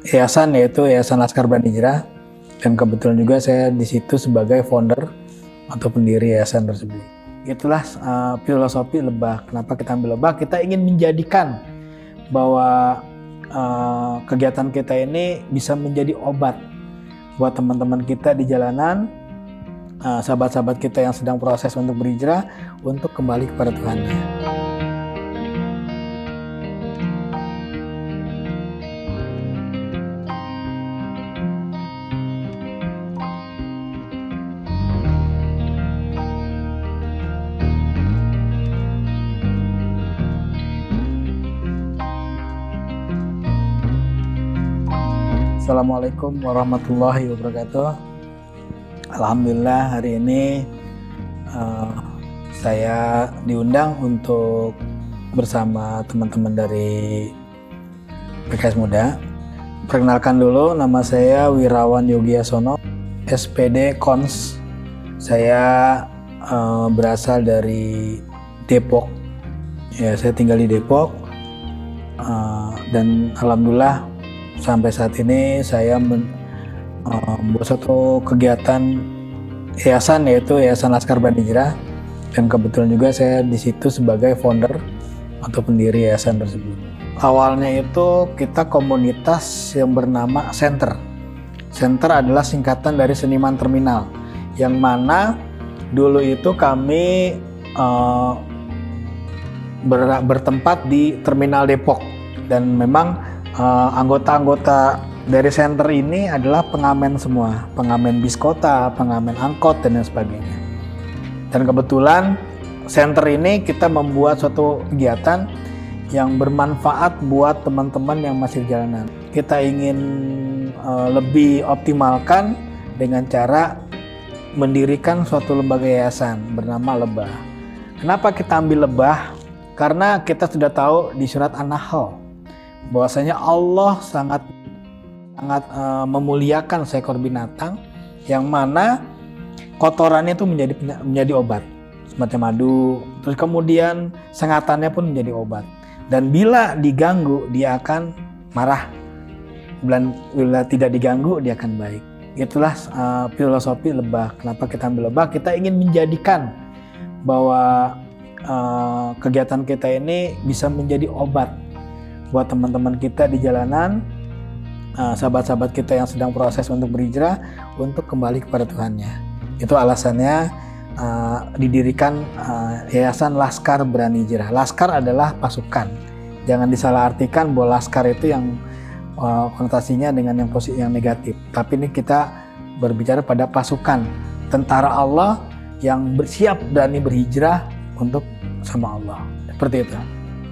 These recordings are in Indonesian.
yayasan, yaitu Yayasan Laskar Berani Hijrah, dan kebetulan juga saya di situ sebagai founder atau pendiri yayasan tersebut. Itulah filosofi Lebah. Kenapa kita ambil Lebah? Kita ingin menjadikan bahwa kegiatan kita ini bisa menjadi obat buat teman-teman kita di jalanan, sahabat-sahabat kita yang sedang proses untuk berhijrah untuk kembali kepada Tuhannya. Assalamualaikum warahmatullahi wabarakatuh. Alhamdulillah hari ini saya diundang untuk bersama teman-teman dari PKS Muda. Perkenalkan dulu, nama saya Wirawan Yogiasono, SPD Kons. Saya berasal dari Depok. Ya, saya tinggal di Depok dan alhamdulillah sampai saat ini saya membuat suatu kegiatan yayasan, yaitu Yayasan Laskar Berani Hijrah, dan kebetulan juga saya di situ sebagai founder atau pendiri yayasan tersebut. Awalnya itu kita komunitas yang bernama Center. Center adalah singkatan dari Seniman Terminal, yang mana dulu itu kami bertempat di Terminal Depok, dan memang anggota-anggota dari center ini adalah pengamen semua, pengamen bis kota, pengamen angkot, dan lain sebagainya. Dan kebetulan center ini kita membuat suatu kegiatan yang bermanfaat buat teman-teman yang masih di jalanan. Kita ingin lebih optimalkan dengan cara mendirikan suatu lembaga yayasan bernama Lebah. Kenapa kita ambil Lebah? Karena kita sudah tahu di surat An-Nahl bahwasanya Allah sangat memuliakan seekor binatang yang mana kotorannya itu menjadi obat, semacam madu. Terus kemudian sengatannya pun menjadi obat. Dan bila diganggu dia akan marah. Bila tidak diganggu dia akan baik. Itulah filosofi Lebah. Kenapa kita ambil Lebah? Kita ingin menjadikan bahwa kegiatan kita ini bisa menjadi obat buat teman-teman kita di jalanan, sahabat-sahabat kita yang sedang proses untuk berhijrah untuk kembali kepada Tuhannya. Itu alasannya didirikan Yayasan Laskar Berani Hijrah. Laskar adalah pasukan. Jangan disalahartikan bahwa laskar itu yang konotasinya dengan yang negatif. Tapi ini kita berbicara pada pasukan tentara Allah yang bersiap berani berhijrah untuk sama Allah. Seperti itu.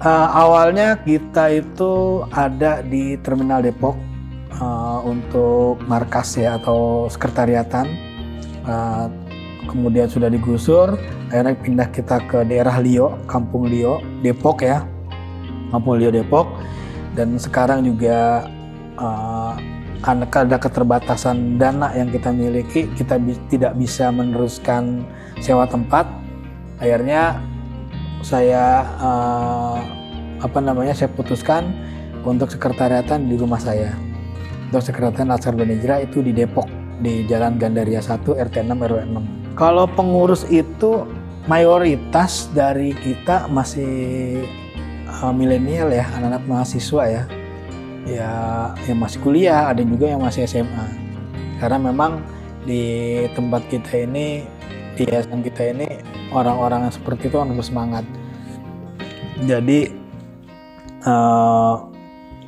Awalnya kita itu ada di Terminal Depok untuk markas ya, atau sekretariatan. Kemudian sudah digusur, akhirnya pindah kita ke daerah Lio, Kampung Lio, Depok ya, Kampung Lio Depok. Dan sekarang juga ada keterbatasan dana yang kita miliki, kita tidak bisa meneruskan sewa tempat. Akhirnya saya saya putuskan untuk sekretariatan di rumah saya. Untuk sekretariatan Laskar Berani Hijrah itu di Depok, di Jalan Gandaria 1 RT 6 RW 6. Kalau pengurus itu mayoritas dari kita masih milenial ya, anak-anak mahasiswa ya. Ya yang masih kuliah, ada juga yang masih SMA. Karena memang di tempat kita ini, di yayasan kita ini, orang-orang yang seperti itu harus bersemangat. Jadi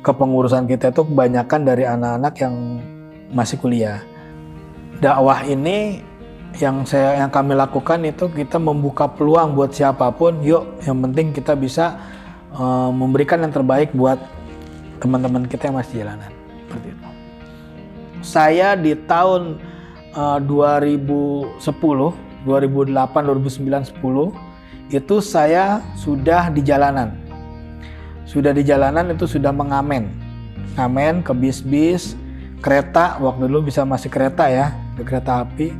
kepengurusan kita itu kebanyakan dari anak-anak yang masih kuliah. Dakwah ini yang kami lakukan itu kita membuka peluang buat siapapun. Yuk, yang penting kita bisa memberikan yang terbaik buat teman-teman kita yang masih jalanan. Seperti itu. Saya di tahun 2010, 2008, 2009, 10 itu saya sudah di jalanan. Sudah di jalanan itu sudah mengamen ke bis-bis, kereta. Waktu dulu bisa masih kereta ya, di kereta api.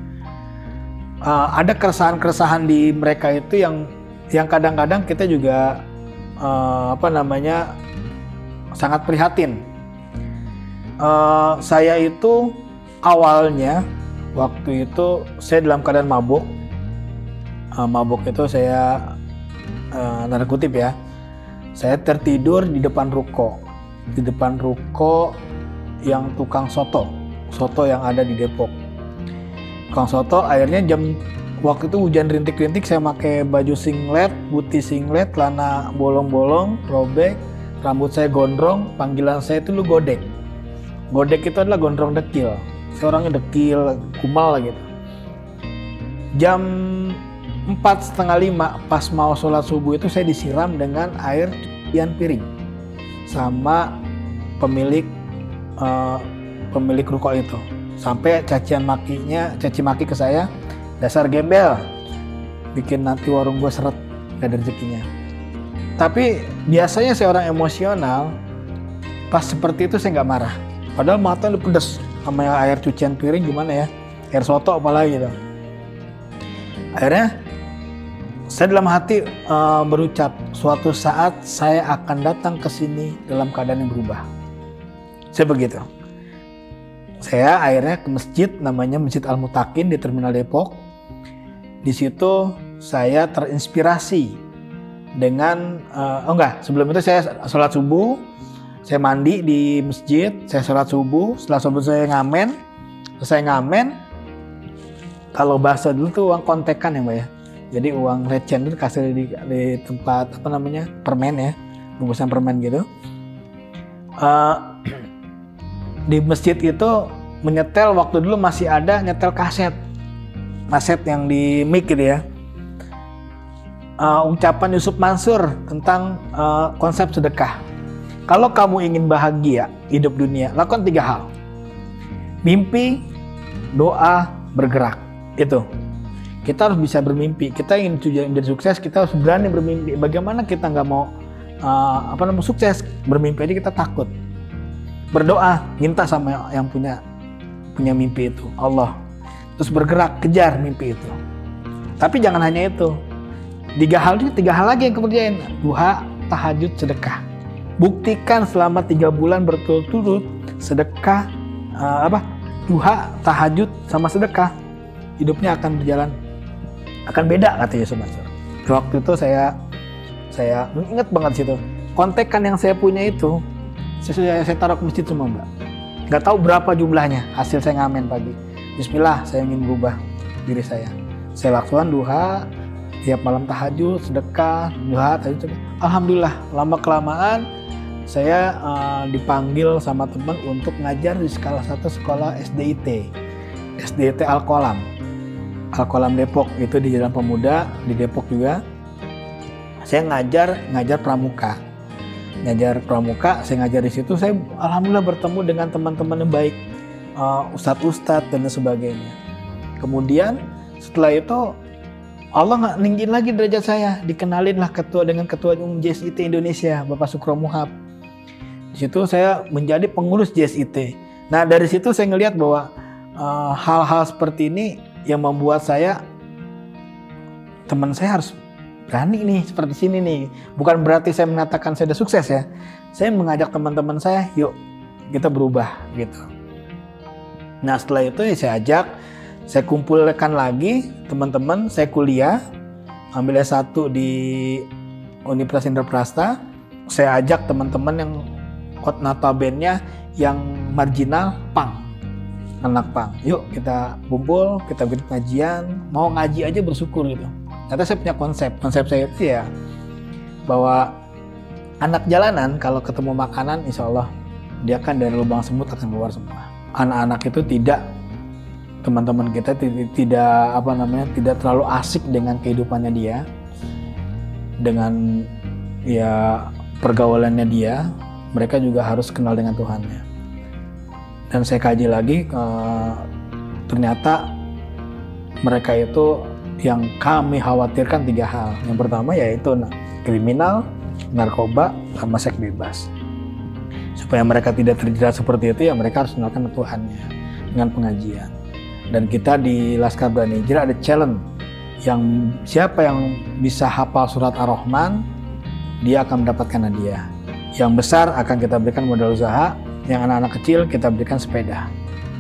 Ada keresahan-keresahan di mereka itu yang kadang-kadang kita juga sangat prihatin. Saya itu awalnya waktu itu saya dalam keadaan mabuk. Mabuk itu saya tanda kutip ya. Saya tertidur di depan ruko. Di depan ruko yang tukang soto yang ada di Depok. Tukang soto, akhirnya waktu itu hujan rintik-rintik, saya pakai baju singlet, putih singlet, celana bolong-bolong, robek, rambut saya gondrong, panggilan saya itu lu Godek. Godek itu adalah gondrong dekil. Saya orangnya dekil, kumal lah gitu. Jam 4:30 pas mau sholat subuh itu saya disiram dengan air cucian piring sama pemilik ruko itu. Sampai caci maki ke saya, dasar gembel, bikin nanti warung gue seret, gak ada rezekinya. Tapi biasanya saya orang emosional, pas seperti itu saya nggak marah. Padahal mata udah pedes sama air cucian piring, gimana ya, air soto apalagi gitu. Akhirnya saya dalam hati berucap, suatu saat saya akan datang ke sini dalam keadaan yang berubah. Saya begitu. Saya akhirnya ke masjid, namanya Masjid Al-Mutakin di Terminal Depok. Di situ saya terinspirasi dengan sebelum itu saya sholat subuh, saya mandi di masjid, saya sholat subuh, setelah subuh saya ngamen. Selesai ngamen, kalau bahasa dulu tuh uang kontekan ya Mbak ya. Jadi uang receh itu kasih di tempat permen ya, bungkusan permen gitu. Di masjid itu menyetel, waktu dulu masih ada nyetel kaset yang di mic gitu ya. Ucapan Yusuf Mansur tentang konsep sedekah. Kalau kamu ingin bahagia hidup dunia, lakukan 3 hal. Mimpi, doa, bergerak. Itu. Kita harus bisa bermimpi. Kita ingin menjadi sukses, kita harus berani bermimpi. Bagaimana kita nggak mau sukses? Bermimpi aja kita takut. Berdoa, minta sama yang punya mimpi itu, Allah. Terus bergerak, kejar mimpi itu. Tapi jangan hanya itu. 3 hal lagi yang kemudian, duha, tahajud, sedekah. Buktikan selama 3 bulan berturut-turut sedekah, duha, tahajud, sama sedekah, hidupnya akan berjalan, akan beda, kata Yusuf Mansur. Waktu itu saya ingat banget situ. Kontekan yang saya punya itu, saya taruh ke masjid semua Mbak. Nggak tahu berapa jumlahnya, hasil saya ngamen pagi. Bismillah, saya ingin berubah diri saya. Saya lakukan duha, tiap malam tahajud, sedekah, duha, tahajud. Alhamdulillah, lama-kelamaan saya dipanggil sama teman untuk ngajar di salah satu sekolah SDIT Al-Qolam Depok, itu di Jalan Pemuda di Depok juga. Saya ngajar pramuka. Saya ngajar di situ. Saya alhamdulillah bertemu dengan teman-teman yang baik, ustadz dan sebagainya. Kemudian setelah itu Allah nggak ninggin lagi derajat saya, dikenalinlah dengan ketua umum JSIT Indonesia, Bapak Sukro Muhab. Di situ saya menjadi pengurus JSIT. Nah dari situ saya ngelihat bahwa hal-hal seperti ini yang membuat teman saya harus berani nih, seperti sini nih. Bukan berarti saya mengatakan saya sudah sukses ya. Saya mengajak teman-teman saya, yuk kita berubah gitu. Nah setelah itu saya kumpulkan lagi teman-teman, saya kuliah, ambil S1 di Universitas Indraprasta. Saya ajak teman-teman yang notabene yang marginal, anak pang. Yuk kita kumpul, kita bikin pengajian, mau ngaji aja bersyukur gitu. Ternyata saya punya konsep saya itu ya, bahwa anak jalanan kalau ketemu makanan, insya Allah dia kan dari lubang semut akan keluar semua. Anak-anak itu teman-teman kita tidak terlalu asik dengan kehidupannya dia, dengan ya pergaulannya dia. Mereka juga harus kenal dengan Tuhannya. Dan saya kaji lagi, ternyata mereka itu yang kami khawatirkan 3 hal. Yang pertama yaitu kriminal, narkoba, sama seks bebas. Supaya mereka tidak terjerat seperti itu, ya mereka harus mengenalkan Tuhannya dengan pengajian. Dan kita di Laskar Berani Hijrah ada challenge, yang siapa yang bisa hafal surat Ar-Rahman, dia akan mendapatkan hadiah. Yang besar akan kita berikan modal usaha, Yang anak-anak kecil kita berikan sepeda.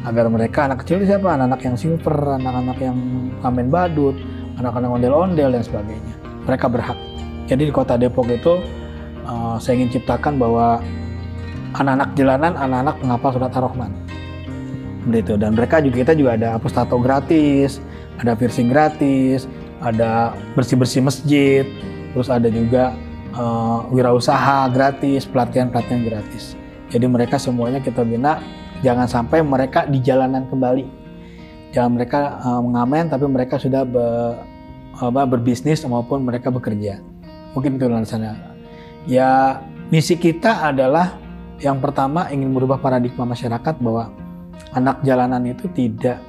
Agar mereka, anak kecil itu siapa? Anak-anak yang silver, anak-anak yang ngamen badut, anak-anak ondel-ondel dan sebagainya. Mereka berhak. Jadi di kota Depok itu saya ingin ciptakan bahwa anak-anak jalanan, anak-anak penghafal surat Ar-Rahman. Begitu. Dan mereka juga, kita juga ada hapus tato gratis, ada piercing gratis, ada bersih-bersih masjid, terus ada juga wirausaha gratis, pelatihan-pelatihan gratis. Jadi mereka semuanya kita bina, jangan sampai mereka di jalanan kembali. Jangan mereka mengamen, tapi mereka sudah berbisnis maupun mereka bekerja. Mungkin itu alasannya. Ya, misi kita adalah yang pertama ingin merubah paradigma masyarakat bahwa anak jalanan itu tidak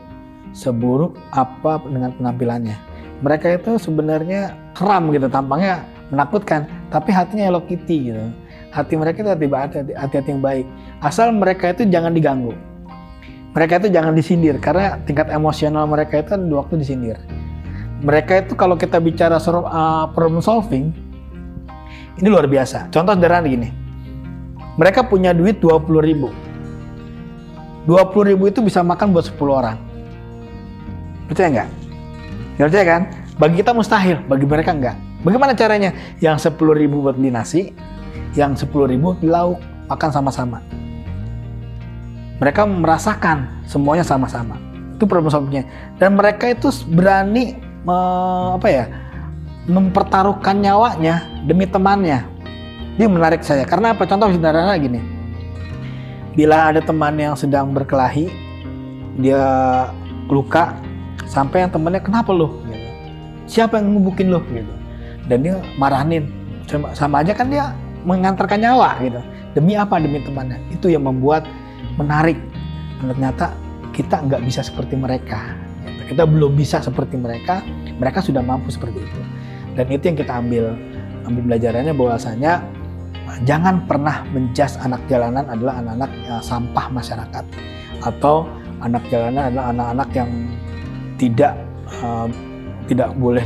seburuk apa dengan penampilannya. Mereka itu sebenarnya keram gitu, tampangnya menakutkan, tapi hatinya Hello Kitty gitu. Hati mereka itu hati-hati yang baik. Asal mereka itu jangan diganggu. Mereka itu jangan disindir, karena tingkat emosional mereka itu di waktu disindir. Mereka itu kalau kita bicara problem solving, ini luar biasa. Contoh sederhana gini. Mereka punya duit 20.000. 20.000 itu bisa makan buat 10 orang. Percaya nggak? Ya percaya kan? Bagi kita mustahil, bagi mereka enggak. Bagaimana caranya? Yang 10.000 buat di nasi, yang 10.000 di lauk, makan sama-sama. Mereka merasakan semuanya sama-sama. Itu problem solvingnya. Dan mereka itu berani mempertaruhkan nyawanya demi temannya. Ini menarik saya. Karena apa? Contoh sederhana gini. Bila ada teman yang sedang berkelahi, dia luka, sampai yang temannya, kenapa lu? Gitu. Siapa yang ngebukin lu? Gitu. Dan dia marahin. Sama aja kan dia mengantarkan nyawa gitu. Demi apa? Demi temannya. Itu yang membuat menarik. Ternyata kita nggak bisa seperti mereka. Kita belum bisa seperti mereka. Mereka sudah mampu seperti itu. Dan itu yang kita ambil pelajarannya, bahwasanya jangan pernah menjudge anak jalanan adalah anak-anak sampah masyarakat, atau anak jalanan adalah anak-anak yang tidak boleh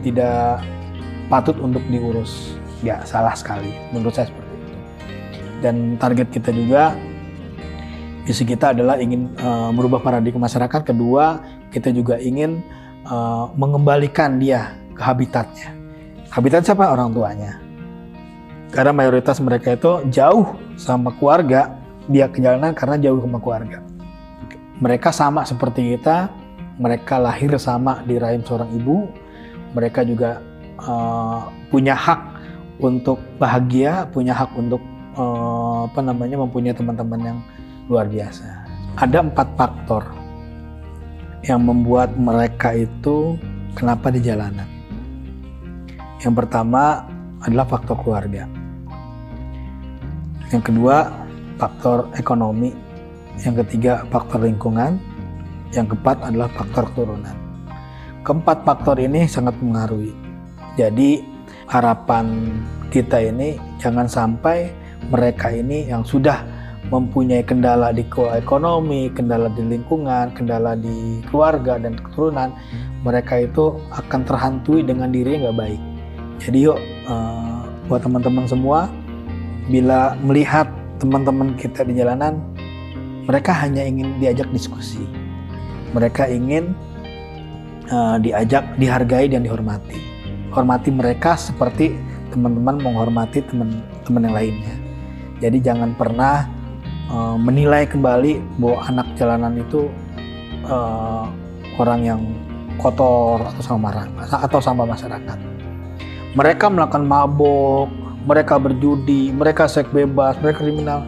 tidak patut untuk diurus. Ya, salah sekali menurut saya seperti itu. Dan target kita juga, misi kita adalah ingin merubah paradigma masyarakat. Kedua, kita juga ingin mengembalikan dia ke habitatnya. Habitat siapa? Orang tuanya. Karena mayoritas mereka itu jauh sama keluarga, dia ke jalanan karena jauh sama keluarga. Mereka sama seperti kita, mereka lahir sama di rahim seorang ibu, mereka juga punya hak untuk bahagia, punya hak untuk mempunyai teman-teman yang luar biasa. Ada 4 faktor yang membuat mereka itu kenapa di jalanan. Yang pertama adalah faktor keluarga. Yang kedua, faktor ekonomi. Yang ketiga, faktor lingkungan. Yang keempat adalah faktor keturunan. Keempat faktor ini sangat mempengaruhi. Jadi harapan kita ini jangan sampai mereka ini yang sudah mempunyai kendala di ekonomi, kendala di lingkungan, kendala di keluarga dan keturunan, mereka itu akan terhantui dengan diri yang nggak baik. Jadi yuk, buat teman-teman semua, bila melihat teman-teman kita di jalanan, mereka hanya ingin diajak diskusi. Mereka ingin dihargai dan dihormati. Hormati mereka seperti teman-teman menghormati teman-teman yang lainnya. Jadi jangan pernah menilai kembali bahwa anak jalanan itu orang yang kotor atau sama masyarakat. Mereka melakukan mabok, mereka berjudi, mereka seks bebas, mereka kriminal.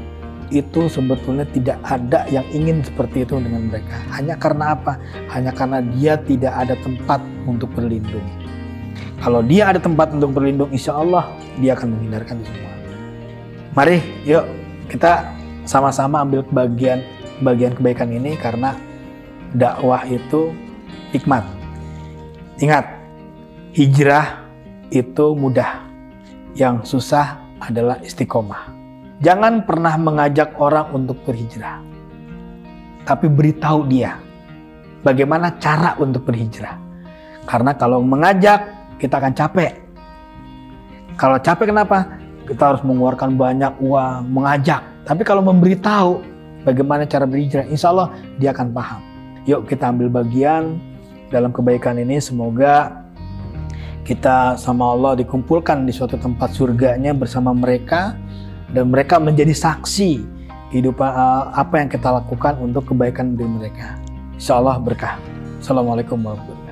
Itu sebetulnya tidak ada yang ingin seperti itu dengan mereka. Hanya karena apa? Hanya karena dia tidak ada tempat untuk berlindung. Kalau dia ada tempat untuk berlindung, insya Allah dia akan menghindarkan itu semua. Mari, yuk kita sama-sama ambil bagian kebaikan ini, karena dakwah itu hikmat. Ingat, hijrah itu mudah, yang susah adalah istiqomah. Jangan pernah mengajak orang untuk berhijrah, tapi beritahu dia bagaimana cara untuk berhijrah. Karena kalau mengajak, kita akan capek. Kalau capek kenapa? Kita harus mengeluarkan banyak uang, mengajak. Tapi kalau memberitahu bagaimana cara berhijrah, insya Allah dia akan paham. Yuk kita ambil bagian dalam kebaikan ini. Semoga kita sama Allah dikumpulkan di suatu tempat surganya bersama mereka, dan mereka menjadi saksi hidup apa yang kita lakukan untuk kebaikan diri mereka. Insya Allah berkah. Assalamualaikum warahmatullahi wabarakatuh.